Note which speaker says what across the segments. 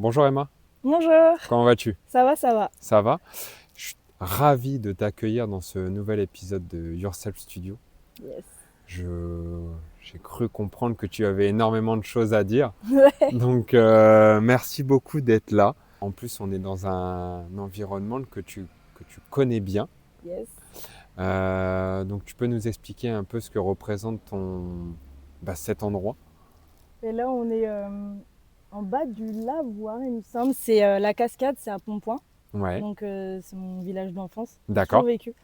Speaker 1: Bonjour Emma,
Speaker 2: Bonjour,
Speaker 1: comment vas-tu?
Speaker 2: ça va, ça va.
Speaker 1: Ça va? Je suis ravi de t'accueillir dans ce nouvel épisode de Yourself Studio.
Speaker 2: Yes.
Speaker 1: J'ai cru comprendre que tu avais énormément de choses à dire.
Speaker 2: Ouais,
Speaker 1: Donc merci beaucoup d'être là. En plus, on est dans un environnement que tu connais bien.
Speaker 2: yes.
Speaker 1: Donc tu peux nous expliquer un peu ce que représente cet endroit?
Speaker 2: Et là, on est en bas du lavoir, il me semble. C'est la cascade, c'est à Pontpoint.
Speaker 1: Ouais,
Speaker 2: Donc, c'est mon village d'enfance. J'ai toujours
Speaker 1: d'accord,
Speaker 2: vécu.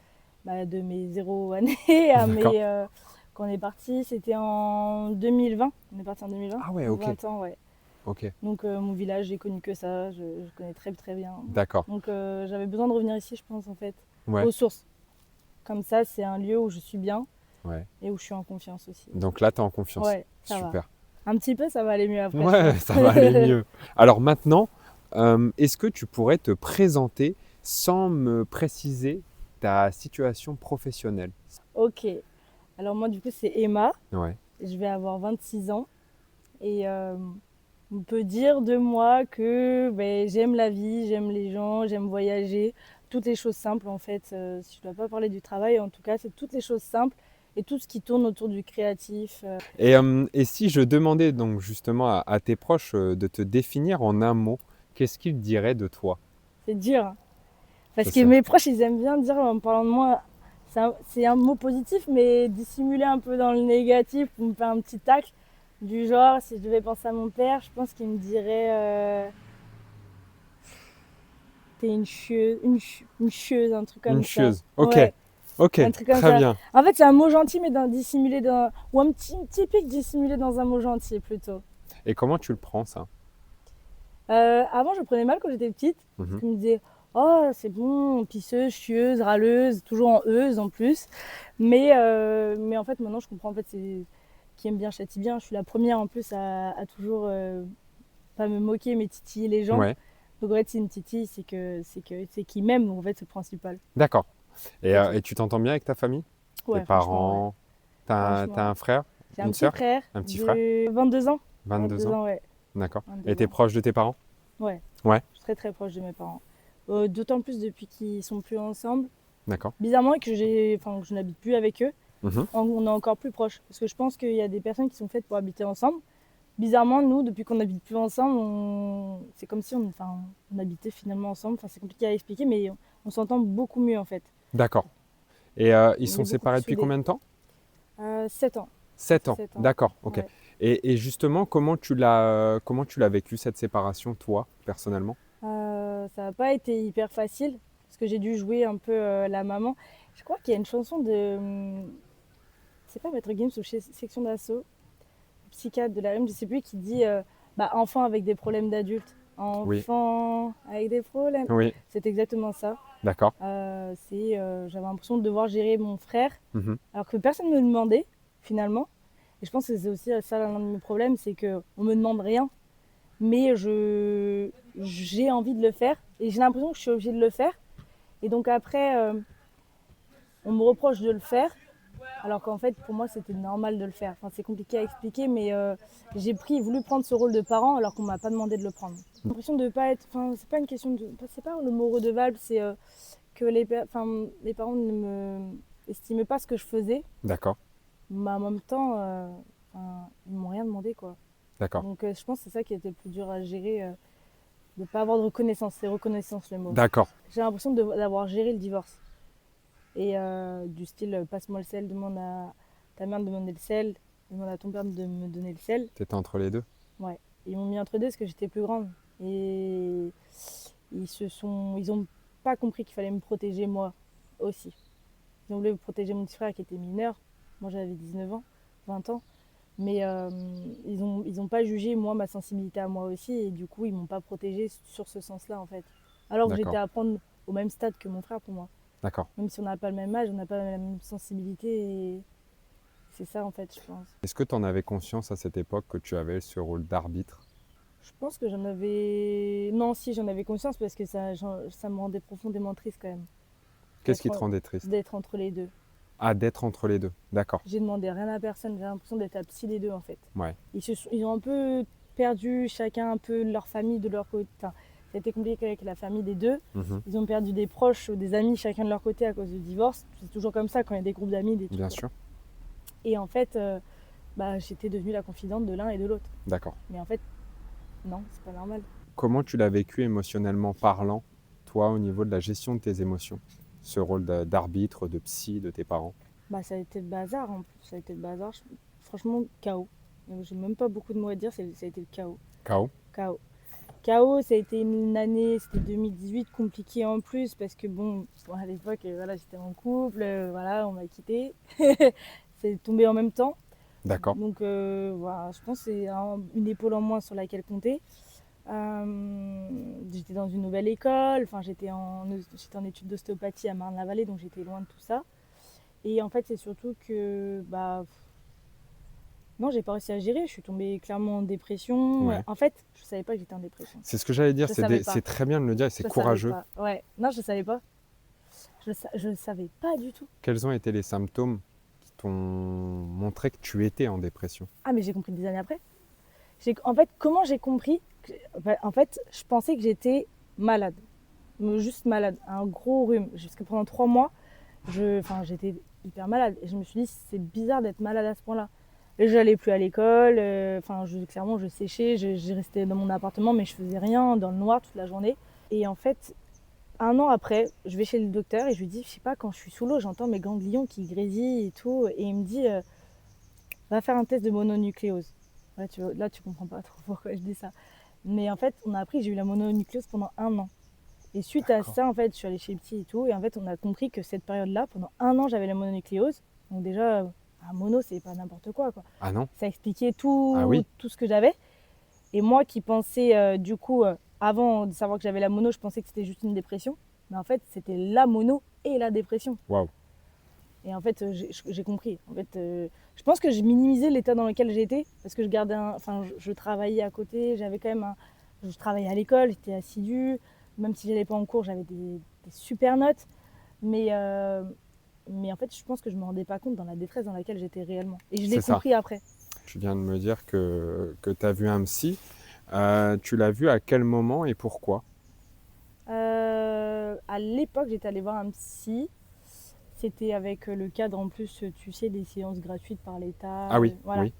Speaker 2: De mes 0 années à
Speaker 1: d'accord.
Speaker 2: mes. Quand on est parti, c'était en 2020. On est parti en 2020.
Speaker 1: Ah ouais,
Speaker 2: Donc,
Speaker 1: ok,
Speaker 2: 20 ans, ouais.
Speaker 1: ok,
Speaker 2: Donc, mon village, j'ai connu que ça. Je connais très, très bien.
Speaker 1: d'accord.
Speaker 2: Donc, j'avais besoin de revenir ici, je pense, en fait,
Speaker 1: Ouais,
Speaker 2: aux sources. Comme ça, c'est un lieu où je suis bien
Speaker 1: ouais.
Speaker 2: et où je suis en confiance aussi.
Speaker 1: Donc là, tu es en confiance.
Speaker 2: Ouais, ça va.
Speaker 1: Super.
Speaker 2: Un petit peu, ça va aller mieux après, je
Speaker 1: Ouais,
Speaker 2: pense.
Speaker 1: ça va aller mieux. Alors maintenant, est-ce que tu pourrais te présenter sans me préciser ta situation professionnelle?
Speaker 2: Ok. Alors moi, du coup, c'est Emma.
Speaker 1: Ouais,
Speaker 2: Je vais avoir 26 ans. Et on peut dire de moi que j'aime la vie, j'aime les gens, j'aime voyager. Toutes les choses simples, en fait. Si je ne dois pas parler du travail, en tout cas, c'est toutes les choses simples et tout ce qui tourne autour du créatif.
Speaker 1: et si je demandais donc justement à tes proches de te définir en un mot, qu'est-ce qu'ils diraient de toi?
Speaker 2: C'est dur, hein.
Speaker 1: Je
Speaker 2: Parce que
Speaker 1: sais.
Speaker 2: mes proches, ils aiment bien dire en parlant de moi, c'est un mot positif, mais dissimulé un peu dans le négatif pour me faire un petit tacle. Du genre, si je devais penser à mon père, je pense qu'il me dirait t'es une chieuse, une chieuse, un truc
Speaker 1: Une
Speaker 2: comme ça.
Speaker 1: chieuse. Ok,
Speaker 2: Ouais,
Speaker 1: ok,
Speaker 2: un truc comme
Speaker 1: très
Speaker 2: ça.
Speaker 1: bien.
Speaker 2: En fait, c'est un mot gentil, mais dissimulé dans. Ou un petit pic dissimulé dans un mot gentil plutôt.
Speaker 1: Et comment tu le prends ça?
Speaker 2: Avant, je prenais mal quand j'étais petite. Parce
Speaker 1: Mhm.
Speaker 2: qu'on me disait, oh, c'est bon, pisseuse, chieuse, râleuse, toujours en euse en plus. Mais en fait, maintenant, je comprends. En fait, c'est qui aime bien châtie bien. Je suis la première en plus à toujours pas me moquer, mais titiller les gens.
Speaker 1: Ouais,
Speaker 2: Donc, en fait, si une titille, c'est qu'il m'aime. Donc, en fait, c'est le principal.
Speaker 1: d'accord.
Speaker 2: C'est tout.
Speaker 1: Et tu t'entends bien avec ta famille? Tes
Speaker 2: Ouais, franchement, ouais.
Speaker 1: parents? T'as
Speaker 2: Franchement.
Speaker 1: un frère?
Speaker 2: J'ai un
Speaker 1: Une
Speaker 2: petit
Speaker 1: sœur?
Speaker 2: frère
Speaker 1: Un petit frère?
Speaker 2: de 22 ans.
Speaker 1: 22
Speaker 2: 22
Speaker 1: ans?
Speaker 2: ans, ouais.
Speaker 1: D'accord. Et
Speaker 2: 22
Speaker 1: t'es
Speaker 2: ans.
Speaker 1: proche de tes parents?
Speaker 2: Ouais.
Speaker 1: Ouais,
Speaker 2: Je suis très très proche de mes parents. D'autant plus depuis qu'ils sont plus ensemble.
Speaker 1: d'accord.
Speaker 2: Bizarrement, que je n'habite plus avec eux,
Speaker 1: Mhm.
Speaker 2: on est encore plus proches. Parce que je pense qu'il y a des personnes qui sont faites pour habiter ensemble. Bizarrement, nous, depuis qu'on n'habite plus ensemble, c'est comme si on habitait finalement ensemble. Enfin, c'est compliqué à expliquer, mais on s'entend beaucoup mieux en fait.
Speaker 1: D'accord. Et ils
Speaker 2: On est
Speaker 1: sont
Speaker 2: beaucoup plus
Speaker 1: séparés depuis
Speaker 2: soudés.
Speaker 1: combien de temps?
Speaker 2: 7 ans. Ça
Speaker 1: 7
Speaker 2: fait
Speaker 1: ans.
Speaker 2: 7 ans.
Speaker 1: D'accord, ok.
Speaker 2: Ouais.
Speaker 1: Et justement, comment tu l'as vécu cette séparation, toi, personnellement?
Speaker 2: Ça n'a pas été hyper facile parce que j'ai dû jouer un peu la maman. Je crois qu'il y a une chanson de. C'est pas Maître Gims ou chez Section d'Assaut, psychiatre de la rime, je sais plus, qui dit enfant avec des problèmes d'adultes.
Speaker 1: Oui,
Speaker 2: Enfant avec des problèmes.
Speaker 1: oui,
Speaker 2: C'est exactement ça.
Speaker 1: d'accord.
Speaker 2: J'avais l'impression de devoir gérer mon frère
Speaker 1: Mhm.
Speaker 2: alors que personne ne me demandait finalement. Et je pense que c'est aussi ça l'un de mes problèmes, c'est qu'on me demande rien, mais j'ai envie de le faire et j'ai l'impression que je suis obligée de le faire. Et donc après, on me reproche de le faire, alors qu'en fait, pour moi, c'était normal de le faire. Enfin, c'est compliqué à expliquer, mais j'ai voulu prendre ce rôle de parent alors qu'on m'a pas demandé de le prendre. J'ai l'impression de pas être. Enfin, c'est pas une question de. C'est pas le mot redevable, c'est que les parents ne me estimaient pas ce que je faisais,
Speaker 1: D'accord,
Speaker 2: mais en même temps, ils m'ont rien demandé, quoi.
Speaker 1: d'accord,
Speaker 2: Donc, je pense que c'est ça qui était le plus dur à gérer, de pas avoir de reconnaissance. C'est reconnaissance le mot.
Speaker 1: d'accord.
Speaker 2: J'ai l'impression d'avoir géré le divorce. Et du style, passe-moi le sel, demande à ta mère de me donner le sel, demande à ton père de me donner le sel.
Speaker 1: T'étais entre les deux?
Speaker 2: Ouais. Ils m'ont mis entre deux parce que j'étais plus grande. Et ils ont pas compris qu'il fallait me protéger moi aussi. Ils ont voulu protéger mon petit frère qui était mineur. Moi j'avais 19 ans, 20 ans. Mais ils ont pas jugé moi ma sensibilité à moi aussi. Et du coup ils m'ont pas protégée sur ce sens-là en fait. Alors que j'étais
Speaker 1: D'accord,
Speaker 2: à prendre au même stade que mon frère pour moi.
Speaker 1: d'accord.
Speaker 2: Même si on n'a pas le même âge, on n'a pas la même sensibilité. Et c'est ça en fait, je pense.
Speaker 1: Est-ce que tu en avais conscience à cette époque que tu avais ce rôle d'arbitre?
Speaker 2: Je pense que j'en avais. Non, si, j'en avais conscience parce que ça me rendait profondément triste quand même.
Speaker 1: Qu'est-ce qui te rendait triste?
Speaker 2: D'être entre les deux.
Speaker 1: Ah, d'être entre les deux. D'accord.
Speaker 2: J'ai demandé rien à personne, j'ai l'impression d'être la psy des deux en fait.
Speaker 1: Ouais.
Speaker 2: Ils ont un peu perdu chacun un peu leur famille de leur côté. Enfin, ça a été compliqué avec la famille des deux.
Speaker 1: Mhm.
Speaker 2: Ils ont perdu des proches ou des amis chacun de leur côté à cause du divorce. C'est toujours comme ça quand il y a des groupes d'amis, des trucs.
Speaker 1: Bien sûr.
Speaker 2: Et en fait, j'étais devenue la confidente de l'un et de l'autre.
Speaker 1: D'accord.
Speaker 2: Mais en fait, non, c'est pas normal.
Speaker 1: Comment tu l'as vécu émotionnellement parlant, toi, au niveau de la gestion de tes émotions? Ce rôle d'arbitre, de psy, de tes parents?
Speaker 2: Ça a été le bazar en plus. Ça a été le bazar. Franchement, chaos. J'ai même pas beaucoup de mots à dire, ça a été le chaos.
Speaker 1: Chaos?
Speaker 2: Chaos. Chaos, ça a été une année, c'était 2018, compliquée en plus, parce que à l'époque, voilà, j'étais en couple, voilà, on m'a quitté. C'est tombé en même temps.
Speaker 1: D'accord.
Speaker 2: Donc voilà, je pense que c'est une épaule en moins sur laquelle compter. J'étais dans une nouvelle école, enfin j'étais en études d'ostéopathie à Marne-la-Vallée, donc j'étais loin de tout ça. Et en fait, c'est surtout que non, j'ai pas réussi à gérer, je suis tombée clairement en dépression.
Speaker 1: Ouais.
Speaker 2: En fait, je savais pas que j'étais en dépression.
Speaker 1: C'est ce que j'allais dire,
Speaker 2: Je savais pas.
Speaker 1: c'est très bien de le dire et c'est
Speaker 2: Je
Speaker 1: courageux.
Speaker 2: savais pas. Ouais, non, je savais pas. Je savais pas du tout.
Speaker 1: Quels ont été les symptômes qui t'ont montré que tu étais en dépression?
Speaker 2: Ah, mais j'ai compris des années après. En fait, comment j'ai compris en fait, je pensais que j'étais malade. Juste malade. Un gros rhume. Parce que pendant 3 mois, j'étais hyper malade. Et je me suis dit, c'est bizarre d'être malade à ce point-là. Et j'allais plus à l'école. Clairement, je séchais. Je restais dans mon appartement, mais je faisais rien, dans le noir toute la journée. Et en fait, 1 an après, je vais chez le docteur et je lui dis, je sais pas, quand je suis sous l'eau, j'entends mes ganglions qui grésillent et tout. Et il me dit, va faire un test de mononucléose. Là, tu comprends pas trop pourquoi je dis ça. Mais en fait, on a appris que j'ai eu la mononucléose pendant 1 an. Et suite à ça, en fait, je suis allée chez le psy et tout. Et en fait, on a compris que cette période-là, pendant 1 an, j'avais la mononucléose. Donc déjà, un mono, c'est pas n'importe quoi.
Speaker 1: Ah non?
Speaker 2: Ça expliquait tout,
Speaker 1: Ah oui.
Speaker 2: tout ce que j'avais. Et moi qui pensais, avant de savoir que j'avais la mono, je pensais que c'était juste une dépression. Mais en fait, c'était la mono et la dépression.
Speaker 1: Waouh.
Speaker 2: Et en fait, j'ai compris. En fait, je pense que je minimisais l'état dans lequel j'étais parce que je travaillais à côté. J'avais quand même je travaillais à l'école, j'étais assidue. Même si j'allais pas en cours, j'avais des super notes. Mais en fait, je pense que je me rendais pas compte dans la détresse dans laquelle j'étais réellement. Et je l'ai compris après.
Speaker 1: Tu viens de me dire que tu as vu un psy. Tu l'as vu à quel moment et pourquoi?
Speaker 2: À l'époque, j'étais allée voir un psy. C'était avec le cadre en plus, tu sais, des séances gratuites par l'État.
Speaker 1: Ah oui,
Speaker 2: voilà.
Speaker 1: oui.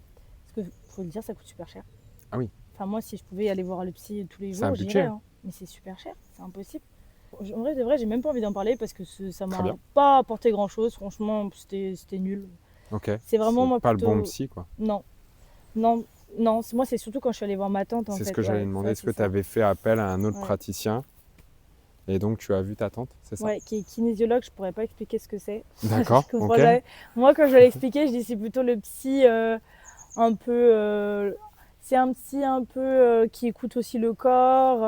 Speaker 2: Parce que, faut le dire, ça coûte super cher.
Speaker 1: Ah oui.
Speaker 2: Enfin, moi, si je pouvais aller voir le psy tous les
Speaker 1: C'est un
Speaker 2: jours,
Speaker 1: budget.
Speaker 2: j'irais. Hein. Mais c'est super cher, c'est impossible. En vrai, de vrai, j'ai même pas envie d'en parler parce que ça
Speaker 1: Très
Speaker 2: m'a
Speaker 1: bien.
Speaker 2: pas apporté grand-chose. Franchement, c'était nul.
Speaker 1: Ok.
Speaker 2: C'est vraiment moi
Speaker 1: pas
Speaker 2: plutôt...
Speaker 1: le bon psy, quoi.
Speaker 2: Non, moi, c'est surtout quand je suis allée voir ma tante, en fait.
Speaker 1: C'est ce que j'allais demander. Est-ce que tu avais fait appel à un autre praticien et donc tu as vu ta tante, c'est ça?
Speaker 2: Ouais, qui est kinésiologue, je pourrais pas expliquer ce que c'est.
Speaker 1: D'accord. Ok.
Speaker 2: Moi, quand je vais l'expliquer, je dis c'est plutôt le psy un peu. C'est un psy un peu qui écoute aussi le corps.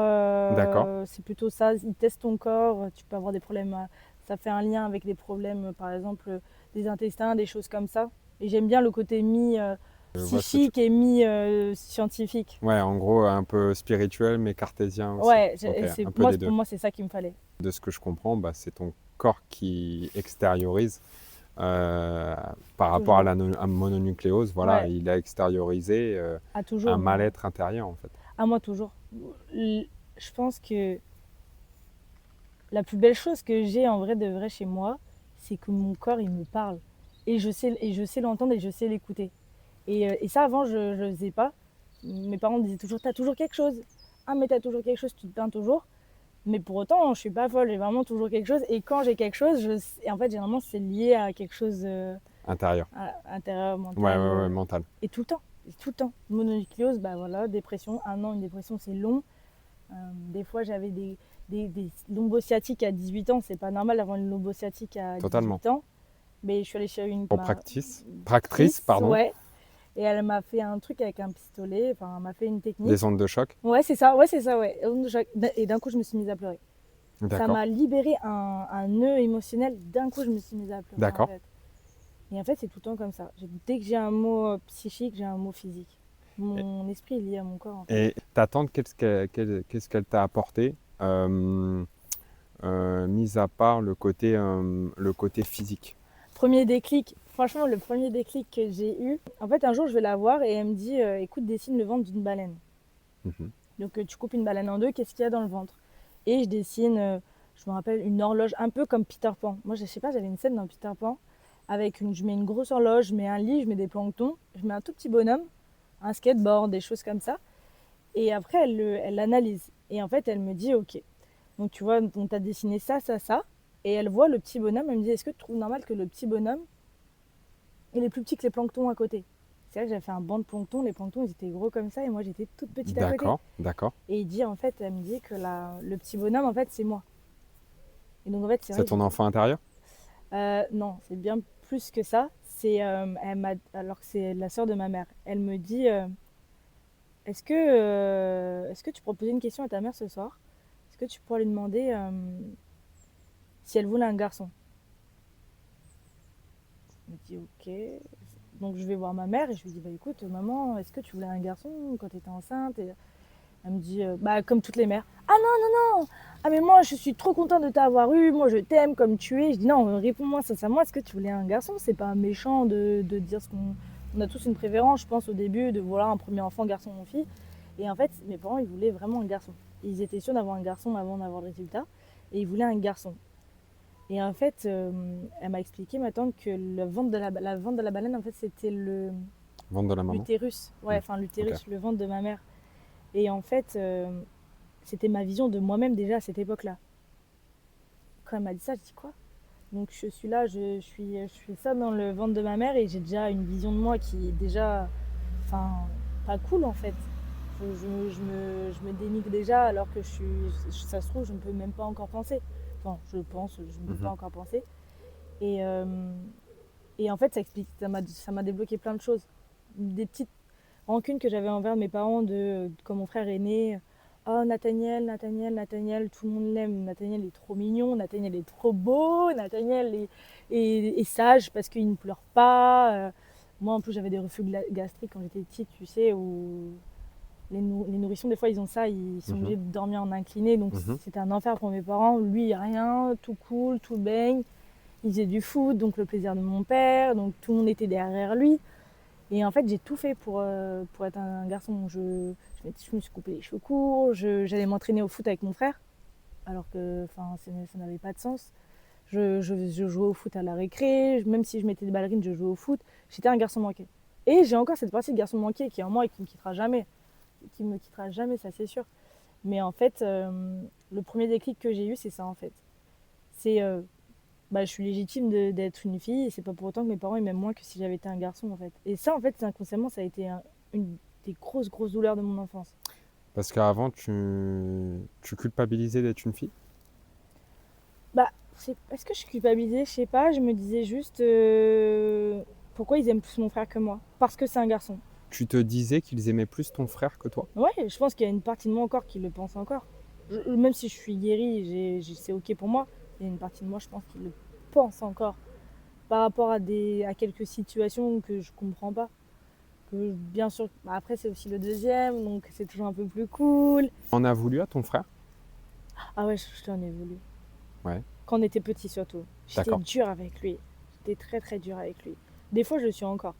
Speaker 1: D'accord.
Speaker 2: C'est plutôt ça. Il teste ton corps. Tu peux avoir des problèmes. Ça fait un lien avec des problèmes, par exemple, des intestins, des choses comme ça. Et j'aime bien le côté psychique et scientifique.
Speaker 1: Ouais, en gros, un peu spirituel, mais cartésien aussi.
Speaker 2: Ouais,
Speaker 1: un peu des deux.
Speaker 2: Pour moi, c'est ça qu'il me fallait.
Speaker 1: De ce que je comprends, c'est ton corps qui extériorise par rapport à la mononucléose. Voilà,
Speaker 2: Ouais.
Speaker 1: il a extériorisé
Speaker 2: Toujours,
Speaker 1: un mal-être intérieur, en fait.
Speaker 2: À moi, toujours. Je pense que la plus belle chose que j'ai en vrai de vrai chez moi, c'est que mon corps, il me parle. Et je sais l'entendre et je sais l'écouter. Et ça, avant, je ne faisais pas. Mes parents me disaient toujours, t'as toujours quelque chose. Ah, mais t'as toujours quelque chose, tu te plains toujours. Mais pour autant, je suis pas folle, j'ai vraiment toujours quelque chose. Et quand j'ai quelque chose, et en fait, généralement, c'est lié à quelque chose
Speaker 1: intérieur,
Speaker 2: mental.
Speaker 1: Ouais, mental.
Speaker 2: Et tout le temps. Mononucléose, voilà, dépression. 1 an, une dépression, c'est long. Des fois, j'avais des lombosciatiques à 18 ans. C'est pas normal d'avoir une lombosciatique à 18 ans. Mais je suis allée chez une
Speaker 1: practrice, pardon.
Speaker 2: Ouais. Et elle m'a fait un truc avec un pistolet, enfin, elle m'a fait une technique.
Speaker 1: Des ondes de choc?
Speaker 2: Ouais, c'est ça, ondes de choc. Et d'un coup, je me suis mise à pleurer. Ça m'a libéré un nœud émotionnel. D'un coup, je me suis mise à pleurer.
Speaker 1: D'accord.
Speaker 2: En fait. Et en fait, c'est tout le temps comme ça. Dès que j'ai un mot psychique, j'ai un mot physique. Mon esprit est lié à mon corps. En fait.
Speaker 1: Et ta tante, qu'est-ce qu'elle t'a apporté, mis à part le côté physique?
Speaker 2: Premier déclic. Franchement, le premier déclic que j'ai eu, en fait, un jour, je vais la voir et elle me dit écoute, dessine le ventre d'une baleine.
Speaker 1: Mhm.
Speaker 2: Donc tu coupes une baleine en deux, qu'est-ce qu'il y a dans le ventre? Et je dessine, je me rappelle, une horloge un peu comme Peter Pan. Moi, je sais pas, j'avais une scène dans Peter Pan avec je mets une grosse horloge, je mets un lit, je mets des planctons, je mets un tout petit bonhomme, un skateboard, des choses comme ça. Et après, elle l'analyse. Et en fait, elle me dit, ok, donc tu vois, on t'a dessiné ça, ça, ça. Et elle voit le petit bonhomme, elle me dit, est-ce que tu trouves normal que le petit bonhomme, il est plus petit que les planctons à côté? C'est vrai que j'avais fait un banc de planctons, les planctons ils étaient gros comme ça et moi j'étais toute petite à côté.
Speaker 1: D'accord, d'accord.
Speaker 2: Et il dit en fait, elle me dit que le petit bonhomme en fait c'est moi. Et donc en fait c'est
Speaker 1: C'est
Speaker 2: vrai que
Speaker 1: ton
Speaker 2: j'étais.
Speaker 1: enfant intérieur?
Speaker 2: Non, c'est bien plus que ça. Alors que c'est la sœur de ma mère. Elle me dit, est-ce que tu pourrais poser une question à ta mère ce soir? Est-ce que tu pourrais lui demander si elle voulait un garçon? Je me dis ok. Donc je vais voir ma mère et je lui dis bah écoute maman, est-ce que tu voulais un garçon quand tu étais enceinte? Et elle me dit bah comme toutes les mères. Ah non non non. Ah mais moi je suis trop contente de t'avoir eu. Moi je t'aime comme tu es. Je dis non réponds-moi sincèrement. Est-ce que tu voulais un garçon? C'est pas méchant de dire ce qu'on. On a tous une préférence, je pense au début de vouloir un premier enfant garçon ou fille. Et en fait mes parents ils voulaient vraiment un garçon. Ils étaient sûrs d'avoir un garçon avant d'avoir le résultat et ils voulaient un garçon. Et en fait, elle m'a expliqué maintenant que le ventre la ventre de la baleine, en fait, c'était
Speaker 1: Ventre de la maman?
Speaker 2: l'utérus. Ouais,
Speaker 1: Hmm.
Speaker 2: enfin
Speaker 1: Ok.
Speaker 2: l'utérus, le ventre de ma mère. Et en fait, c'était ma vision de moi-même déjà à cette époque-là. Quand elle m'a dit ça, je dis quoi? Donc je suis là, je suis ça dans le ventre de ma mère et j'ai déjà une vision de moi qui est déjà, enfin, pas cool en fait. Je me dénigre déjà alors que ça se trouve, je ne peux même pas encore penser. Enfin, je pense, je ne peux pas
Speaker 1: Mhm.
Speaker 2: encore penser. Et, et en fait, ça m'a débloqué plein de choses. Des petites rancunes que j'avais envers mes parents quand mon frère est né. Oh, Nathaniel, Nathaniel, Nathaniel, tout le monde l'aime. Nathaniel est trop mignon, Nathaniel est trop beau, Nathaniel est sage parce qu'il ne pleure pas. Moi, en plus, j'avais des reflux gastriques quand j'étais petite, tu sais, où les nourrissons, des fois, ils ont ça, ils sont
Speaker 1: Mhm.
Speaker 2: obligés de dormir en incliné. Donc,
Speaker 1: Mhm.
Speaker 2: c'était un enfer pour mes parents. Lui, rien, tout cool, tout baigne. Il faisait du foot, donc le plaisir de mon père, donc tout le monde était derrière lui. Et en fait, j'ai tout fait pour être un garçon. Je me suis coupé les cheveux courts, j'allais m'entraîner au foot avec mon frère, alors que ça n'avait pas de sens. Je jouais au foot à la récré, même si je mettais des ballerines, je jouais au foot. J'étais un garçon manqué. Et j'ai encore cette partie de garçon manqué qui est en moi et qui me quittera jamais. Qui me quittera jamais, ça c'est sûr. Mais en fait, le premier déclic que j'ai eu, c'est ça en fait. C'est bah, je suis légitime d'être une fille et c'est pas pour autant que mes parents ils m'aiment moins que si j'avais été un garçon en fait. Et ça en fait inconsciemment ça a été une des grosses douleurs de mon enfance.
Speaker 1: Parce qu'avant, tu culpabilisais d'être une fille?
Speaker 2: Bah est-ce que je suis culpabilisée? Je sais pas, je me disais juste pourquoi ils aiment plus mon frère que moi? Parce que c'est un garçon.
Speaker 1: Tu te disais qu'ils aimaient plus ton frère que toi?
Speaker 2: Ouais, je pense qu'il y a une partie de moi encore qui le pense encore. Même si je suis guérie, c'est ok pour moi, il y a une partie de moi je pense qui le pense encore par rapport à quelques situations que je comprends pas. Que bien sûr, bah, après c'est aussi le deuxième, donc c'est toujours un peu plus cool.
Speaker 1: On a voulu à ton frère?
Speaker 2: Ah ouais, je t'en ai voulu.
Speaker 1: Ouais,
Speaker 2: Quand on était petit surtout. J'étais
Speaker 1: d'accord.
Speaker 2: dure avec lui. J'étais très très dure avec lui. Des fois je le suis encore.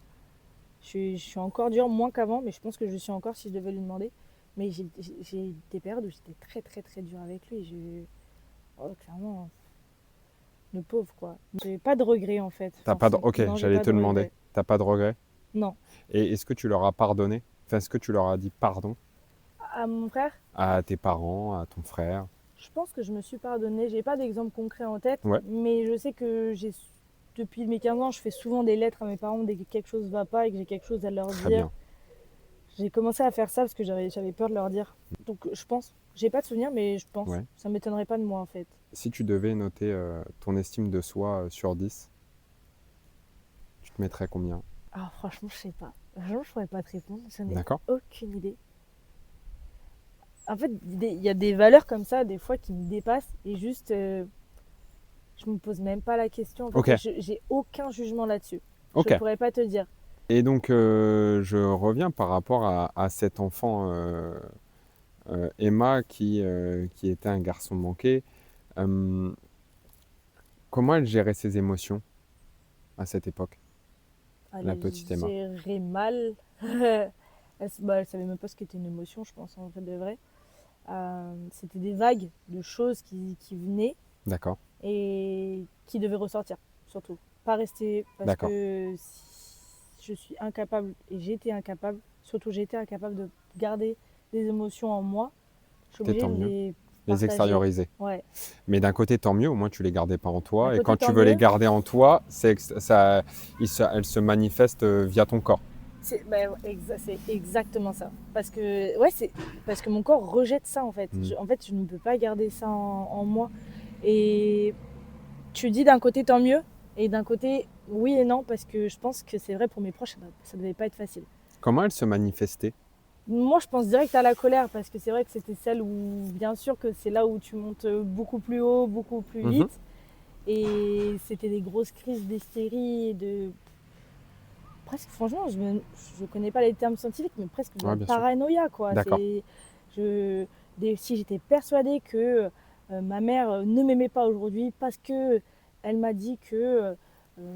Speaker 2: Je suis encore dure, moins qu'avant, mais je pense que je le suis encore si je devais lui demander. Mais j'ai des périodes où j'étais très très très dure avec lui. Oh, clairement, le pauvre quoi. J'ai pas de regrets en fait.
Speaker 1: T'as
Speaker 2: Enfin
Speaker 1: pas de...
Speaker 2: si,
Speaker 1: Ok,
Speaker 2: non j'ai
Speaker 1: j'allais
Speaker 2: pas
Speaker 1: te
Speaker 2: de
Speaker 1: demander.
Speaker 2: regrets.
Speaker 1: T'as pas de regrets?
Speaker 2: Non.
Speaker 1: Et est-ce que tu leur as pardonné? Enfin, est-ce que tu leur as dit pardon
Speaker 2: À mon frère,
Speaker 1: à tes parents, à ton frère?
Speaker 2: je pense que je me suis pardonnée. J'ai pas d'exemple concret en tête,
Speaker 1: Ouais,
Speaker 2: mais je sais que depuis mes 15 ans, je fais souvent des lettres à mes parents dès que quelque chose va pas et que j'ai quelque chose à leur
Speaker 1: très
Speaker 2: dire.
Speaker 1: bien.
Speaker 2: J'ai commencé à faire ça parce que j'avais peur de leur dire. Donc je pense. J'ai pas de souvenir, mais je pense.
Speaker 1: Ouais.
Speaker 2: Ça m'étonnerait pas de moi en fait.
Speaker 1: Si tu devais noter ton estime de soi sur 10, tu te mettrais combien?
Speaker 2: Ah, franchement, je sais pas. Franchement, je pourrais pas te répondre. J'en ai
Speaker 1: D'accord?
Speaker 2: aucune idée. En fait, il y a des valeurs comme ça, des fois, qui me dépassent et juste, je me pose même pas la question. En
Speaker 1: Ok,
Speaker 2: fait, j'ai aucun jugement là-dessus. Je
Speaker 1: ok.
Speaker 2: pourrais pas te dire.
Speaker 1: Et donc, je reviens par rapport à cet enfant Emma qui était un garçon manqué. Euh, Comment elle gérait ses émotions à cette époque, la
Speaker 2: Elle
Speaker 1: petite Emma?
Speaker 2: gérait mal. Elle savait même pas ce qu'était une émotion, je pense, en fait de vrai. C'était des vagues de choses qui venaient
Speaker 1: D'accord,
Speaker 2: et qui devaient ressortir, surtout. Pas rester, parce
Speaker 1: d'accord.
Speaker 2: que si je suis incapable, et j'étais incapable, surtout j'étais incapable de garder des émotions en moi, je suis
Speaker 1: C'était
Speaker 2: obligée
Speaker 1: tant
Speaker 2: de
Speaker 1: mieux.
Speaker 2: les
Speaker 1: Les
Speaker 2: partager.
Speaker 1: extérioriser.
Speaker 2: Ouais.
Speaker 1: Mais d'un côté, tant mieux, au moins tu les gardais pas en
Speaker 2: D'un
Speaker 1: toi. Et
Speaker 2: côté,
Speaker 1: quand tu
Speaker 2: tant
Speaker 1: veux les
Speaker 2: mieux.
Speaker 1: garder en toi, elles se manifestent via ton corps.
Speaker 2: C'est exactement ça. Parce que, ouais, c'est parce que mon corps rejette ça en fait.
Speaker 1: Mm.
Speaker 2: En fait, je ne peux pas garder ça en moi. Et tu dis d'un côté tant mieux, et d'un côté oui et non, parce que je pense que c'est vrai pour mes proches, ça devait pas être facile.
Speaker 1: Comment elles se manifestaient?
Speaker 2: Moi, je pense direct à la colère, parce que c'est vrai que c'était celle où, bien sûr, que c'est là où tu montes beaucoup plus haut, beaucoup plus
Speaker 1: Mhm.
Speaker 2: vite. Et c'était des grosses crises d'hystérie, de presque, franchement, je connais pas les termes scientifiques, mais presque de
Speaker 1: Ouais,
Speaker 2: la
Speaker 1: bien sûr.
Speaker 2: paranoïa, quoi.
Speaker 1: D'accord,
Speaker 2: Je, si j'étais persuadée que ma mère ne m'aimait pas aujourd'hui parce que elle m'a dit que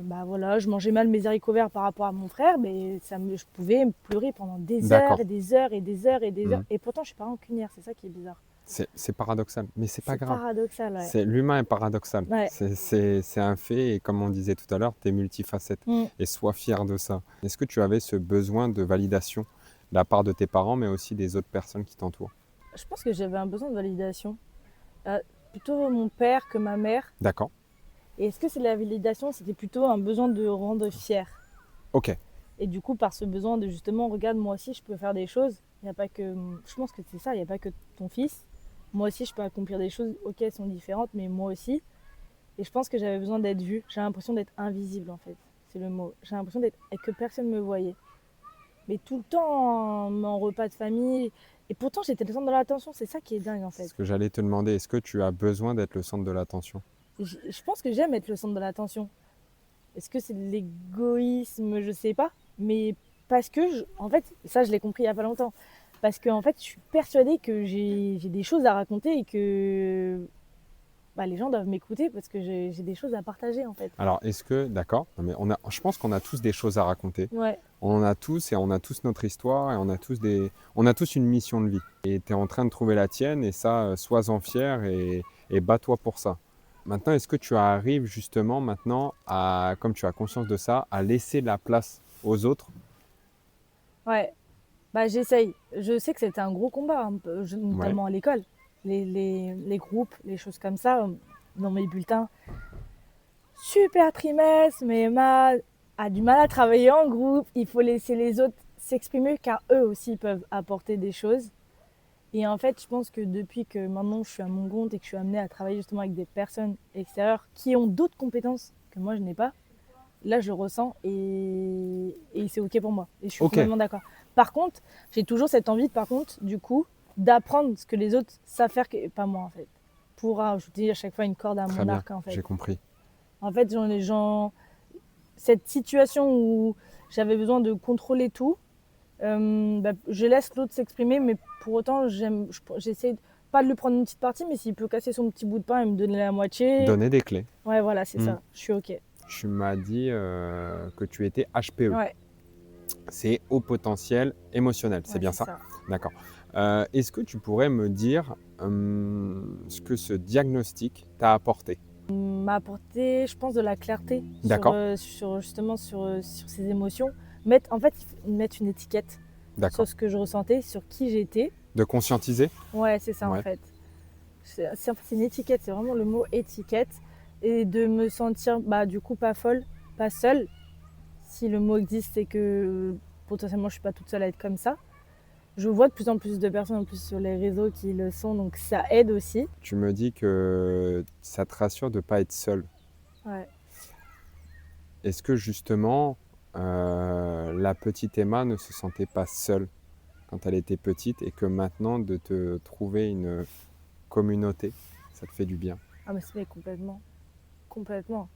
Speaker 2: bah voilà, je mangeais mal mes haricots verts par rapport à mon frère, mais je pouvais pleurer pendant des heures
Speaker 1: d'accord.
Speaker 2: et des heures et des heures et des heures.
Speaker 1: Mm.
Speaker 2: Et pourtant, je suis pas rancunière, c'est ça qui est bizarre.
Speaker 1: C'est paradoxal, mais c'est pas
Speaker 2: C'est
Speaker 1: grave.
Speaker 2: paradoxal, ouais.
Speaker 1: L'humain est paradoxal.
Speaker 2: Ouais.
Speaker 1: C'est un fait et comme on disait tout à l'heure, tu es multifacette
Speaker 2: Mm.
Speaker 1: et sois fier de ça. Est-ce que tu avais ce besoin de validation de la part de tes parents, mais aussi des autres personnes qui t'entourent?
Speaker 2: Je pense que j'avais un besoin de validation. Euh, Plutôt mon père que ma mère.
Speaker 1: D'accord.
Speaker 2: Et est-ce que c'est la validation? C'était plutôt un besoin de rendre fier.
Speaker 1: Ok.
Speaker 2: Et du coup, par ce besoin de justement, regarde, moi aussi, je peux faire des choses. Il n'y a pas que. Je pense que c'est ça, il n'y a pas que ton fils. Moi aussi, je peux accomplir des choses. Ok, elles sont différentes, mais moi aussi. Et je pense que j'avais besoin d'être vue. J'ai l'impression d'être invisible, en fait. C'est le mot. J'ai l'impression d'être que personne ne me voyait. Mais tout le temps en repas de famille. Et pourtant, j'étais le centre de l'attention. C'est ça qui est dingue, en
Speaker 1: C'est
Speaker 2: fait.
Speaker 1: ce que j'allais te demander. Est-ce que tu as besoin d'être le centre de l'attention?
Speaker 2: Je pense que j'aime être le centre de l'attention. Est-ce que c'est de l'égoïsme? Je sais pas. Mais parce que, en fait, ça, je l'ai compris il y a pas longtemps. Parce que, en fait, je suis persuadée que j'ai des choses à raconter et que bah, les gens doivent m'écouter parce que j'ai des choses à partager, en fait.
Speaker 1: Alors, est-ce que, d'accord, non, mais je pense qu'on a tous des choses à raconter.
Speaker 2: Ouais,
Speaker 1: On en a tous et on a tous notre histoire et on a tous une mission de vie. Et tu es en train de trouver la tienne et ça, sois-en fier et bats-toi pour ça. Maintenant, est-ce que tu arrives justement maintenant à, comme tu as conscience de ça, à laisser la place aux autres?
Speaker 2: ouais. Bah, j'essaye. Je sais que c'était un gros combat,
Speaker 1: Ouais,
Speaker 2: notamment à l'école. Les groupes, les choses comme ça, dans mes bulletins. Super trimestre, mais Emma a du mal à travailler en groupe. Il faut laisser les autres s'exprimer car eux aussi peuvent apporter des choses. Et en fait, je pense que depuis que maintenant je suis à mon compte et que je suis amenée à travailler justement avec des personnes extérieures qui ont d'autres compétences que moi je n'ai pas, là je le ressens et c'est ok pour moi. Et je suis
Speaker 1: ok,
Speaker 2: complètement d'accord. Par contre, j'ai toujours cette envie, par contre, du coup, d'apprendre ce que les autres savent faire, et pas moi en fait. Pour ajouter à chaque fois une corde à
Speaker 1: très
Speaker 2: mon
Speaker 1: bien,
Speaker 2: arc en fait.
Speaker 1: j'ai compris.
Speaker 2: En fait, cette situation où j'avais besoin de contrôler tout, bah, je laisse l'autre s'exprimer, mais pour autant, j'essaie pas de lui prendre une petite partie, mais s'il peut casser son petit bout de pain et me donner la moitié,
Speaker 1: Donner des clés.
Speaker 2: ouais, voilà, c'est
Speaker 1: Hmm.
Speaker 2: ça, je suis ok.
Speaker 1: Tu m'as dit que tu étais HPE.
Speaker 2: Ouais,
Speaker 1: C'est haut potentiel émotionnel, c'est
Speaker 2: ouais,
Speaker 1: bien
Speaker 2: c'est
Speaker 1: ça?
Speaker 2: ça.
Speaker 1: D'accord. Est-ce que tu pourrais me dire ce que ce diagnostic t'a apporté?
Speaker 2: M'a apporté, je pense, de la clarté
Speaker 1: D'accord,
Speaker 2: justement sur ces émotions. Mettre une étiquette sur
Speaker 1: d'accord.
Speaker 2: ce que je ressentais, sur qui j'étais.
Speaker 1: De conscientiser?
Speaker 2: Ouais, c'est ça en
Speaker 1: Ouais.
Speaker 2: fait. En fait, c'est une étiquette, c'est vraiment le mot étiquette. Et de me sentir, bah, du coup, pas folle, pas seule. Si le mot existe, c'est que potentiellement, je suis pas toute seule à être comme ça. Je vois de plus en plus de personnes en plus sur les réseaux qui le sont, donc ça aide aussi.
Speaker 1: Tu me dis que ça te rassure de ne pas être seul.
Speaker 2: Ouais.
Speaker 1: Est-ce que justement, la petite Emma ne se sentait pas seule quand elle était petite et que maintenant de te trouver une communauté, ça te fait du bien?
Speaker 2: Ah, mais c'est complètement. Complètement.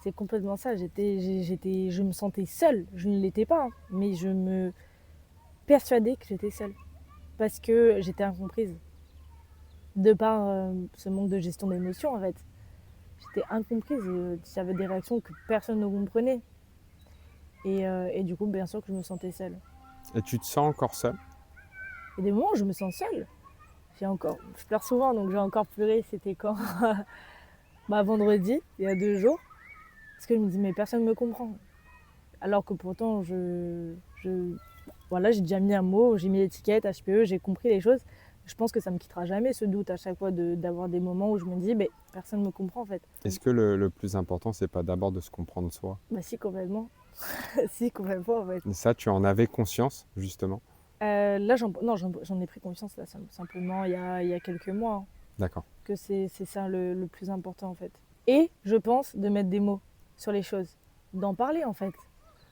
Speaker 2: C'est complètement ça. Je me sentais seule. Je ne l'étais pas, hein, mais je me persuadais que j'étais seule. Parce que j'étais incomprise. De par ce manque de gestion d'émotions, en fait. J'étais incomprise. J'avais des réactions que personne ne comprenait. Et du coup, bien sûr que je me sentais seule.
Speaker 1: Et tu te sens encore seul?
Speaker 2: Il y a des moments où je me sens seule. Je pleure souvent, donc j'ai encore pleuré, c'était quand? Bah, vendredi, il y a 2 jours. Parce que je me dis, mais personne ne me comprend. Alors que pourtant, voilà, j'ai déjà mis un mot, j'ai mis l'étiquette HPE, j'ai compris les choses. Je pense que ça me quittera jamais ce doute à chaque fois d'avoir des moments où je me dis, ben, personne ne me comprend en fait.
Speaker 1: Est-ce que le plus important, c'est pas d'abord de se comprendre soi?
Speaker 2: Bah si, complètement. Si, complètement en fait.
Speaker 1: Et ça, tu en avais conscience, justement?
Speaker 2: Là, non, j'en ai pris conscience là, simplement il y a quelques mois, hein,
Speaker 1: D'accord.
Speaker 2: que c'est ça le plus important en fait. Et je pense de mettre des mots sur les choses, d'en parler en fait.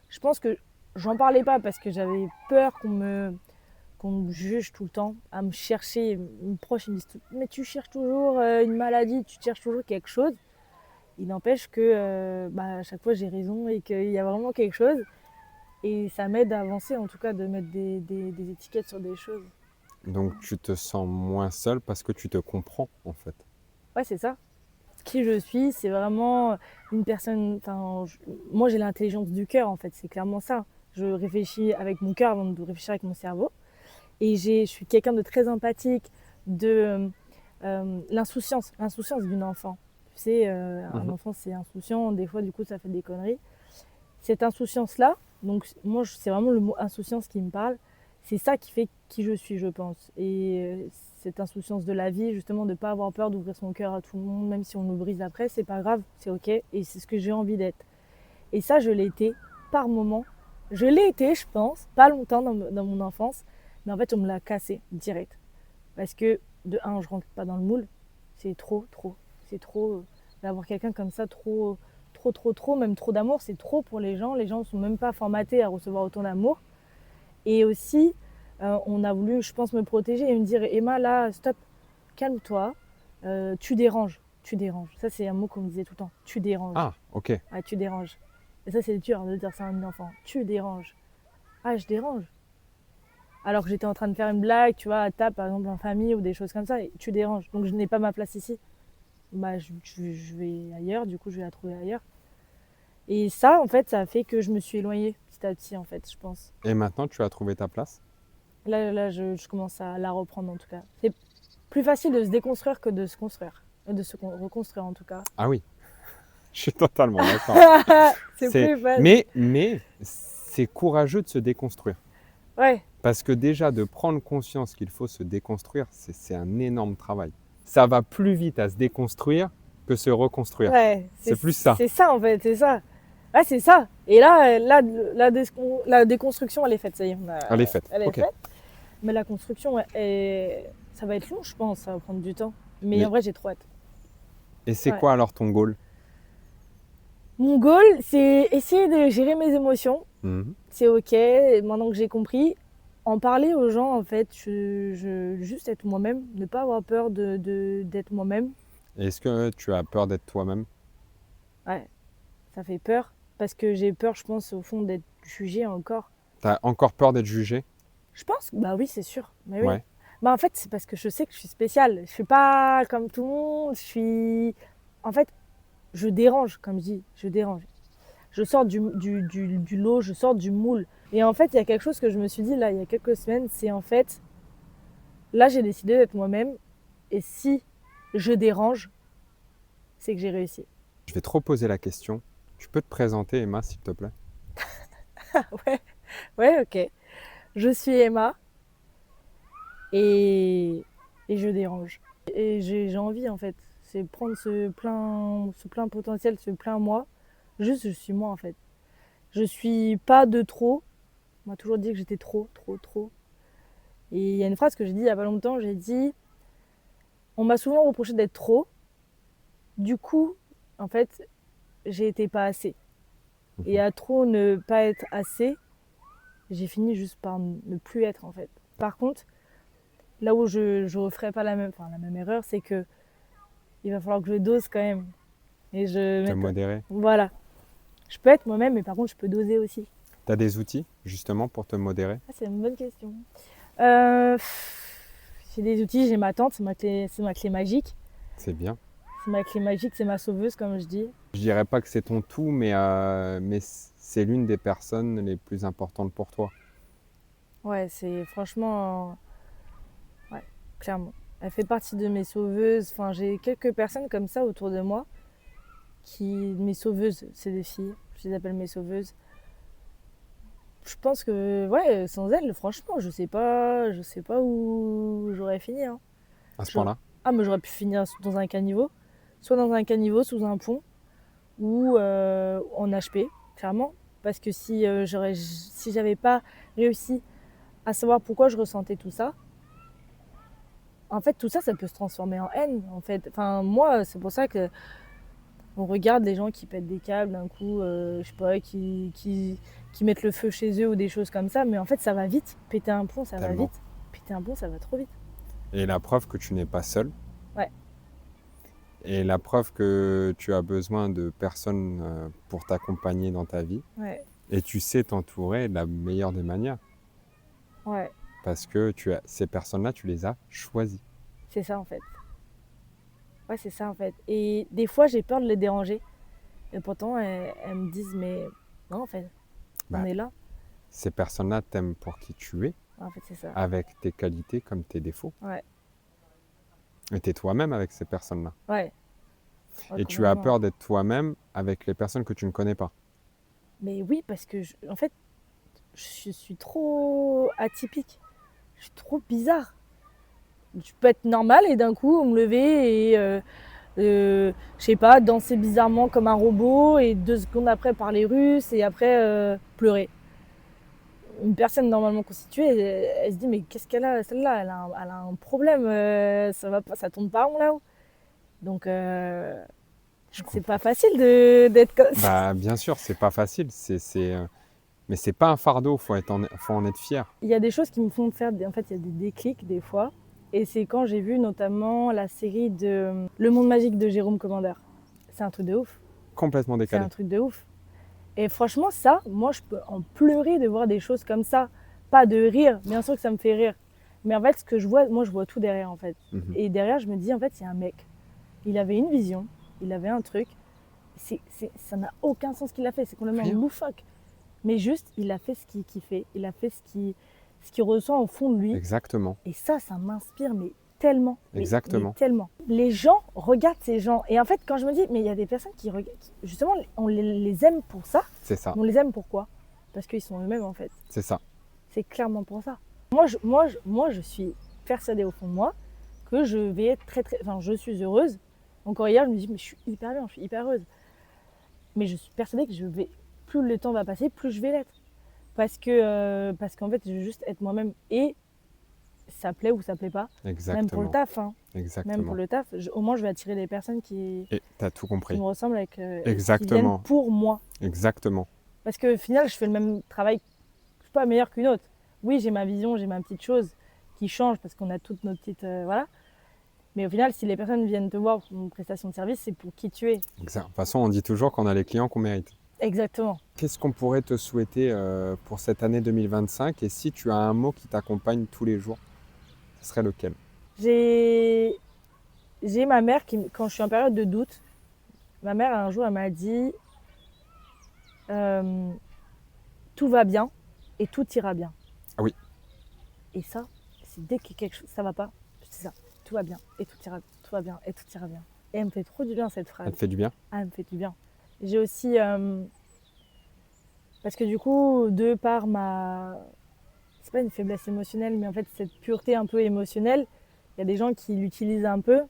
Speaker 2: Je pense que j'en parlais pas parce que j'avais peur qu'on me juge tout le temps, à me chercher. Mes proches ils me disent mais tu cherches toujours une maladie, tu cherches toujours quelque chose. Il n'empêche que à chaque fois j'ai raison et qu'il y a vraiment quelque chose. Et ça m'aide à avancer, en tout cas, de mettre des étiquettes sur des choses.
Speaker 1: Donc tu te sens moins seul parce que tu te comprends, en fait.
Speaker 2: Ouais, c'est ça. Qui je suis, c'est vraiment une personne. Moi, j'ai l'intelligence du cœur, en fait. C'est clairement ça. Je réfléchis avec mon cœur avant de réfléchir avec mon cerveau. Et je suis quelqu'un de très empathique, de l'insouciance d'une enfant. Tu sais, un
Speaker 1: Mhm.
Speaker 2: enfant, c'est insouciant. Des fois, du coup, ça fait des conneries. Cette insouciance-là, donc moi, c'est vraiment le mot insouciance qui me parle. C'est ça qui fait qui je suis, je pense. Et cette insouciance de la vie, justement, de ne pas avoir peur d'ouvrir son cœur à tout le monde, même si on nous brise après, c'est pas grave, c'est ok. Et c'est ce que j'ai envie d'être. Et ça, je l'ai été par moments. Je l'ai été, je pense, pas longtemps dans mon enfance. Mais en fait, on me l'a cassé direct. Parce que, de un, je rentre pas dans le moule. C'est trop, trop. C'est trop. D'avoir quelqu'un comme ça, trop, trop, trop, trop, même trop d'amour, c'est trop pour les gens. Les gens ne sont même pas formatés à recevoir autant d'amour. Et aussi, on a voulu, je pense, me protéger et me dire Emma, là, stop, calme-toi, tu déranges, tu déranges. Ça, c'est un mot qu'on me disait tout le temps. Tu déranges.
Speaker 1: Ah, ok.
Speaker 2: Ah, tu déranges. Et ça, c'est dur de dire ça à un enfant. Tu déranges. Ah, je dérange. Alors que j'étais en train de faire une blague, tu vois, à table, par exemple, en famille ou des choses comme ça, et tu déranges. Donc, je n'ai pas ma place ici. Bah, je vais ailleurs, du coup, je vais la trouver ailleurs. Et ça, en fait, ça a fait que je me suis éloignée petit à petit, en fait, je pense.
Speaker 1: Et maintenant, tu as trouvé ta place?
Speaker 2: Là, je commence à la reprendre, en tout cas. C'est plus facile de se déconstruire que de se construire. De se reconstruire, en tout cas.
Speaker 1: Ah oui, je suis totalement d'accord.
Speaker 2: C'est plus facile.
Speaker 1: Mais c'est courageux de se déconstruire.
Speaker 2: Ouais,
Speaker 1: Parce que déjà, de prendre conscience qu'il faut se déconstruire, c'est un énorme travail. Ça va plus vite à se déconstruire que se reconstruire.
Speaker 2: ouais.
Speaker 1: C'est plus ça.
Speaker 2: C'est ça, en fait, c'est ça. Ouais, c'est ça. Et là, la déconstruction, elle est faite, ça y est.
Speaker 1: Elle est faite.
Speaker 2: Elle est
Speaker 1: Ok.
Speaker 2: faite. Mais la construction, ça va être long, je pense, ça va prendre du temps. Mais
Speaker 1: Mais-
Speaker 2: en vrai, j'ai trop hâte.
Speaker 1: Et c'est
Speaker 2: Ouais.
Speaker 1: quoi alors ton goal?
Speaker 2: Mon goal, c'est essayer de gérer mes émotions.
Speaker 1: Mhm.
Speaker 2: C'est ok, maintenant que j'ai compris. En parler aux gens, en fait, juste être moi-même, ne pas avoir peur d'être moi-même.
Speaker 1: Et est-ce que tu as peur d'être toi-même?
Speaker 2: Ouais, ça fait peur. Parce que j'ai peur, je pense, au fond, d'être jugée encore.
Speaker 1: Tu as encore peur d'être jugé?
Speaker 2: Je pense, bah oui, c'est sûr. Mais oui.
Speaker 1: Ouais.
Speaker 2: Bah en fait, c'est parce que je sais que je suis spéciale. Je suis pas comme tout le monde. En fait, je dérange, comme je dis. Je dérange. Je sors du lot, je sors du moule. Et en fait, il y a quelque chose que je me suis dit là, il y a quelques semaines. C'est en fait, là, j'ai décidé d'être moi-même. Et si je dérange, c'est que j'ai réussi.
Speaker 1: Je vais trop poser la question. Tu peux te présenter, Emma, s'il te plaît?
Speaker 2: Ouais, ouais, ok. Je suis Emma. Et je dérange. Et j'ai envie en fait, c'est prendre ce plein potentiel, ce plein moi. Juste, je suis moi en fait. Je suis pas de trop. On m'a toujours dit que j'étais trop, trop, trop. Et il y a une phrase que j'ai dit il y a pas longtemps, j'ai dit, on m'a souvent reproché d'être trop. Du coup, en fait, j'ai été pas assez. Et à trop ne pas être assez, j'ai fini juste par ne plus être en fait. Par contre, là où je referai pas la même erreur, c'est que il va falloir que je dose quand même. Et
Speaker 1: Te modérer.
Speaker 2: voilà. Je peux être moi-même, mais par contre, je peux doser aussi.
Speaker 1: Tu as des outils, justement, pour te modérer?
Speaker 2: Ah, c'est une bonne question. J'ai des outils, j'ai ma tante, c'est ma clé magique.
Speaker 1: C'est bien.
Speaker 2: C'est ma clé magique, c'est ma sauveuse, comme je dis.
Speaker 1: Je dirais pas que c'est ton tout, mais c'est l'une des personnes les plus importantes pour toi.
Speaker 2: Ouais, c'est franchement, ouais, clairement. Elle fait partie de mes sauveuses. Enfin, j'ai quelques personnes comme ça autour de moi mes sauveuses, c'est des filles. Je les appelle mes sauveuses. Je pense que, ouais, sans elles, franchement, je sais pas où j'aurais fini, hein.
Speaker 1: À ce
Speaker 2: J'aurais-
Speaker 1: point-là?
Speaker 2: Ah, mais j'aurais pu finir dans un caniveau, soit dans un caniveau sous un pont, ou en HP, clairement. Parce que si j'avais pas réussi à savoir pourquoi je ressentais tout ça, en fait, tout ça, ça peut se transformer en haine, en fait. Enfin, moi, c'est pour ça que on regarde les gens qui pètent des câbles d'un coup, je sais pas, qui mettent le feu chez eux ou des choses comme ça, mais en fait, ça va vite. Péter un pont, ça va
Speaker 1: Tellement.
Speaker 2: vite. Péter un pont, ça va trop vite.
Speaker 1: Et la preuve que tu n'es pas seul.
Speaker 2: Ouais.
Speaker 1: Et la preuve que tu as besoin de personnes pour t'accompagner dans ta vie.
Speaker 2: Ouais,
Speaker 1: Et tu sais t'entourer de la meilleure des manières.
Speaker 2: ouais,
Speaker 1: Parce que ces personnes-là, tu les as choisies.
Speaker 2: c'est ça en fait. Ouais, c'est ça en fait. Et des fois, j'ai peur de les déranger. Et pourtant, elles me disent, mais non, en fait, on
Speaker 1: Bah,
Speaker 2: est là.
Speaker 1: ces personnes-là t'aiment pour qui tu es,
Speaker 2: En fait, c'est ça.
Speaker 1: avec tes qualités comme tes défauts.
Speaker 2: Ouais,
Speaker 1: Et tu es toi-même avec ces personnes-là.
Speaker 2: ouais. Ouais,
Speaker 1: Et tu as
Speaker 2: complètement.
Speaker 1: peur d'être toi-même avec les personnes que tu ne connais pas.
Speaker 2: Mais oui, parce que, en fait, je suis trop atypique. Je suis trop bizarre. Je peux être normale et d'un coup, me lever et je sais pas, danser bizarrement comme un robot et 2 secondes après parler russe et après pleurer. Une personne normalement constituée, elle se dit mais qu'est-ce qu'elle a celle-là, elle a un problème, ça va pas, ça tourne pas rond là-haut. Donc
Speaker 1: Je
Speaker 2: c'est
Speaker 1: comprends.
Speaker 2: pas facile d'être comme ça.
Speaker 1: Bah, bien sûr, c'est pas facile. Mais c'est pas un fardeau, faut en être fier.
Speaker 2: Il y a des choses qui me font faire, en fait il y a des déclics des fois. Et c'est quand j'ai vu notamment la série de Le Monde Magique de Jérôme Commandeur. C'est un truc de ouf.
Speaker 1: Complètement
Speaker 2: C'est
Speaker 1: décalé.
Speaker 2: un truc de ouf. Et franchement, ça, moi, je peux en pleurer de voir des choses comme ça. Pas de rire, bien sûr que ça me fait rire. Mais en fait, ce que je vois, moi, je vois tout derrière, en fait.
Speaker 1: Mhm.
Speaker 2: Et derrière, je me dis, en fait, il y a un mec. Il avait une vision, il avait un truc. Ça n'a aucun sens ce qu'il a fait, c'est complètement
Speaker 1: Rien.
Speaker 2: loufoque. Mais juste, il a fait ce qu'il kiffait, il a fait ce qu'il ressent au fond de lui.
Speaker 1: Exactement.
Speaker 2: Et ça m'inspire, mais tellement.
Speaker 1: Exactement.
Speaker 2: Mais tellement. Les gens regardent ces gens. Et en fait, quand je me dis, mais il y a des personnes qui regardent, justement, on les aime pour ça.
Speaker 1: C'est ça.
Speaker 2: On les aime pourquoi? Parce qu'ils sont eux-mêmes, en fait.
Speaker 1: C'est ça.
Speaker 2: C'est clairement pour ça. Moi, je suis persuadée au fond de moi que je vais être Enfin, je suis heureuse. Encore hier, je me dis, mais je suis hyper bien, je suis hyper heureuse. Mais je suis persuadée que plus le temps va passer, plus je vais l'être. Parce qu'en fait, je veux juste être moi-même. Et ça plaît ou ça plaît pas.
Speaker 1: Exactement.
Speaker 2: Même pour le taf, hein.
Speaker 1: Exactement.
Speaker 2: Même pour le taf, au moins je vais attirer des personnes qui
Speaker 1: Et t'as tout compris.
Speaker 2: me ressemblent et qui
Speaker 1: Exactement.
Speaker 2: viennent pour moi.
Speaker 1: Exactement.
Speaker 2: Parce qu'au final, je fais le même travail, je suis pas meilleure qu'une autre. Oui, j'ai ma vision, j'ai ma petite chose qui change parce qu'on a toutes nos petites. Voilà. Mais au final, si les personnes viennent te voir pour une prestation de service, c'est pour qui tu es.
Speaker 1: De toute façon, on dit toujours qu'on a les clients qu'on mérite.
Speaker 2: Exactement.
Speaker 1: Qu'est-ce qu'on pourrait te souhaiter pour cette année 2025? Et si tu as un mot qui t'accompagne tous les jours, ce serait lequel?
Speaker 2: J'ai ma mère quand je suis en période de doute, ma mère un jour elle m'a dit tout va bien et tout ira bien.
Speaker 1: Ah oui.
Speaker 2: Et ça, c'est dès que quelque chose ça va pas, c'est ça. Tout va bien et tout ira bien. Tout va bien et tout ira bien. Et elle me fait trop du bien cette phrase.
Speaker 1: Ça te fait du bien?
Speaker 2: Ah, elle me fait du bien. J'ai aussi parce que du coup, de par c'est pas une faiblesse émotionnelle, mais en fait cette pureté un peu émotionnelle, il y a des gens qui l'utilisent un peu.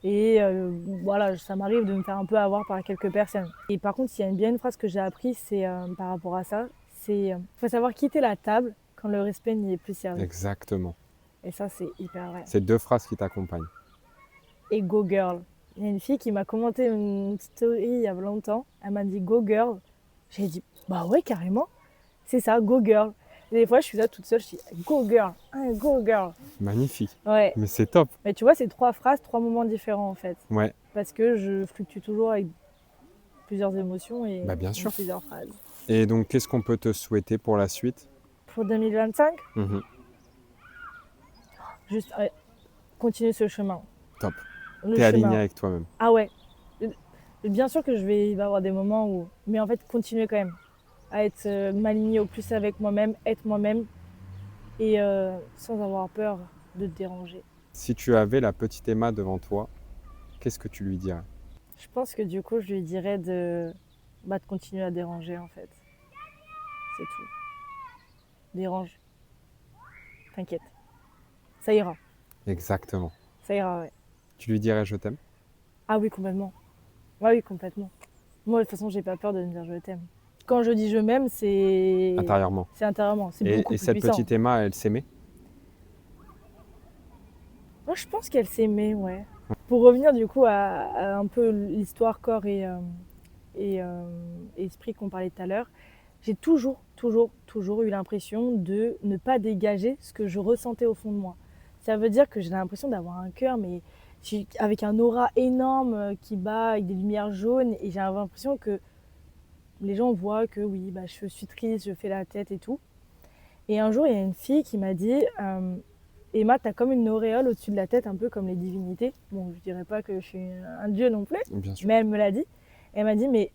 Speaker 2: Et voilà, ça m'arrive de me faire un peu avoir par quelques personnes. Et par contre, il y a bien une phrase que j'ai apprise, c'est par rapport à ça, c'est faut savoir quitter la table quand le respect n'y est plus servi.
Speaker 1: Exactement.
Speaker 2: Et ça, c'est hyper vrai.
Speaker 1: C'est 2 phrases qui t'accompagnent.
Speaker 2: Et go girl. Il y a une fille qui m'a commenté une story il y a longtemps. Elle m'a dit go girl. J'ai dit bah ouais, carrément. C'est ça, go girl. Et des fois, je suis là toute seule, je dis go girl, hein, go girl.
Speaker 1: Magnifique.
Speaker 2: Ouais.
Speaker 1: Mais c'est top.
Speaker 2: Mais tu vois, c'est 3 phrases, 3 moments différents en fait.
Speaker 1: Ouais.
Speaker 2: Parce que je fluctue toujours avec plusieurs émotions et
Speaker 1: Bah, bien sûr.
Speaker 2: plusieurs phrases.
Speaker 1: Et donc, qu'est-ce qu'on peut te souhaiter pour la suite?
Speaker 2: Pour 2025,
Speaker 1: Mhm.
Speaker 2: juste continuer ce chemin.
Speaker 1: Top.
Speaker 2: Le
Speaker 1: T'es aligné
Speaker 2: chemin.
Speaker 1: avec toi-même.
Speaker 2: Ah ouais. Bien sûr que il va y avoir des moments où... Mais en fait, continuer quand même à m'aligner au plus avec moi-même, être moi-même et sans avoir peur de te déranger.
Speaker 1: Si tu avais la petite Emma devant toi, qu'est-ce que tu lui dirais?
Speaker 2: Je pense que du coup, je lui dirais de continuer à déranger en fait. C'est tout. Dérange, t'inquiète. Ça ira.
Speaker 1: Exactement.
Speaker 2: Ça ira, ouais.
Speaker 1: Tu lui dirais je t'aime?
Speaker 2: Ah oui, complètement. Ah oui, complètement. Moi, de toute façon, j'ai pas peur de me dire je t'aime. Quand je dis je m'aime,
Speaker 1: Intérieurement.
Speaker 2: c'est intérieurement. C'est
Speaker 1: Et,
Speaker 2: beaucoup
Speaker 1: et
Speaker 2: plus
Speaker 1: cette
Speaker 2: puissant.
Speaker 1: petite Emma, elle s'aimait?
Speaker 2: Moi, je pense qu'elle s'aimait, ouais. Pour revenir du coup à un peu l'histoire corps et esprit qu'on parlait tout à l'heure, j'ai toujours eu l'impression de ne pas dégager ce que je ressentais au fond de moi. Ça veut dire que j'ai l'impression d'avoir un cœur, mais avec un aura énorme qui bat avec des lumières jaunes, et j'ai l'impression que les gens voient que oui, je suis triste, je fais la tête et tout. Et un jour, il y a une fille qui m'a dit Emma, t'as comme une auréole au-dessus de la tête, un peu comme les divinités. Bon, je dirais pas que je suis un dieu non plus,
Speaker 1: Bien sûr.
Speaker 2: mais elle me l'a dit. Et elle m'a dit, mais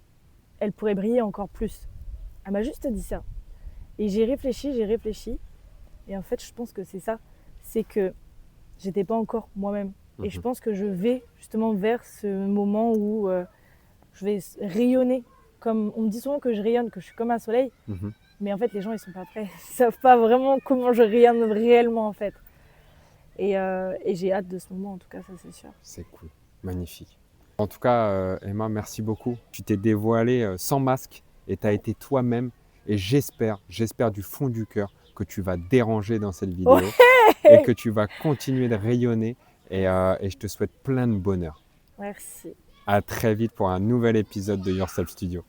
Speaker 2: elle pourrait briller encore plus. Elle m'a juste dit ça. Et j'ai réfléchi. Et en fait, je pense que c'est ça. C'est que j'étais pas encore moi-même. Et je pense que je vais justement vers ce moment où je vais rayonner. Comme on me dit souvent que je rayonne, que je suis comme un soleil. Mais en fait, les gens, ils sont pas prêts. Ils savent pas vraiment comment je rayonne réellement, en fait. Et j'ai hâte de ce moment, en tout cas, ça c'est sûr.
Speaker 1: C'est cool, magnifique. En tout cas, Emma, merci beaucoup. Tu t'es dévoilée sans masque et tu as été toi-même. Et j'espère du fond du cœur que tu vas déranger dans cette vidéo et que tu vas continuer de rayonner. Et je te souhaite plein de bonheur.
Speaker 2: Merci.
Speaker 1: À très vite pour un nouvel épisode de Yourself Studio.